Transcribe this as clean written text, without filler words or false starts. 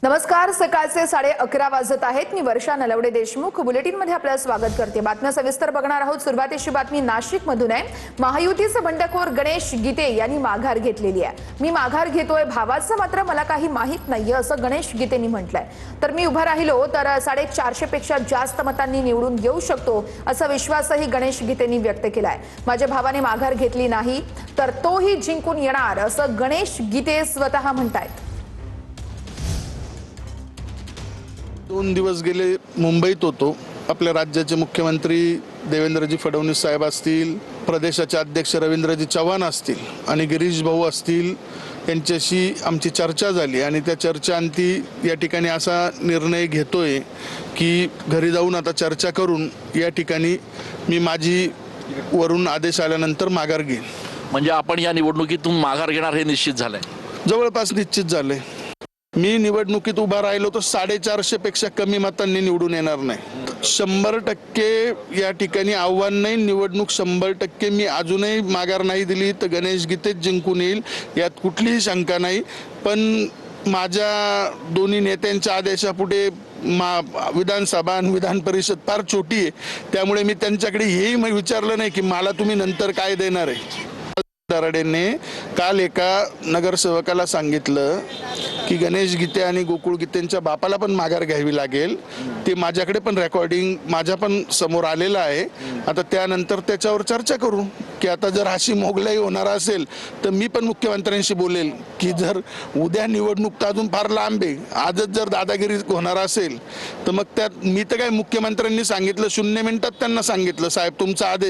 नमस्कार, सकाळचे 11:30 वाजत आहेत। मी वर्षा नलवडे देशमुख बुलेटिन मध्ये आपलं स्वागत करते। बातम्या सविस्तर बघणार आहोत। सुरुवातीची बातमी नाशिक मधून आहे। महायुतीचे बंडखोर गणेश गीते यांनी माघार घेतलेली आहे। मी माघार घेतोय, भावाचं मात्र मला काही माहित नाहीये असं गणेश गीतेंनी म्हटलंय। तर मी उभा राहिलो तर 450 पेक्षा जास्त मतांनी निवडून येऊ शकतो असा विश्वासही गणेश गीतेंनी व्यक्त केलाय। माझ्या भावाने माघार घेतली नाही तर तोही जिंकून येणार असं गणेश गीते स्वतः म्हणतायत। 2 दिवस गेले मुंबईत होतो। आपल्या राज्याचे मुख्यमंत्री देवेंद्रजी फडणवीस साहेब असतील, प्रदेशाचे अध्यक्ष रवींद्रजी चव्हाण असतील आणि गिरीश भाऊ असतील, यांच्याशी आमची चर्चा झाली आणि त्या चर्चांती या ठिकाणी असा निर्णय घेतोय की घरी जाऊन आता चर्चा करून या ठिकाणी मी माझी वरून आदेश आल्यानंतर माघार घेईन। म्हणजे आपण या निवडणुकीतून माघार घेणार हे निश्चित झालंय? जवळपास निश्चित झालंय। मी निवडणुकीत उभा राहिलो तर 450 पेक्षा कमी मतांनी निवडून येणार नाही। 100% या ठिकाणी आव्हान नाही, निवडणूक 100% मी अजूनही माघार नाही दिली तर गणेश गीतेच जिंकून येईल, यात कुठलीही शंका नाही। पण माझ्या दोन्ही नेत्यांच्या आदेशापुढे विधानसभा आणि विधान परिषद फार छोटी आहे, त्यामुळे मी त्यांच्याकडे हेही विचारलं नाही की मला तुम्ही नंतर काय देणार आहे। दराडेंनी काल एका नगरसेवकाला सांगितलं की गणेश गीते आणि गोकुळ गीतेंच्या बापाला पण माघार घ्यावी लागेल। ते माझ्याकडे पण रेकॉर्डिंग माझ्या पण समोर आलेलं आहे। आता त्यानंतर त्याच्यावर चर्चा करू की आता जर अशी मोगलाई होणार असेल तर मी पण मुख्यमंत्र्यांशी बोलेल की जर उद्या निवडणूक तर अजून फार लांब आहे, आजच जर दादागिरी होणार असेल तर मग त्यात मी तर काय मुख्यमंत्र्यांनी सांगितलं 0 मिनिटात त्यांना सांगितलं साहेब तुमचा आदेश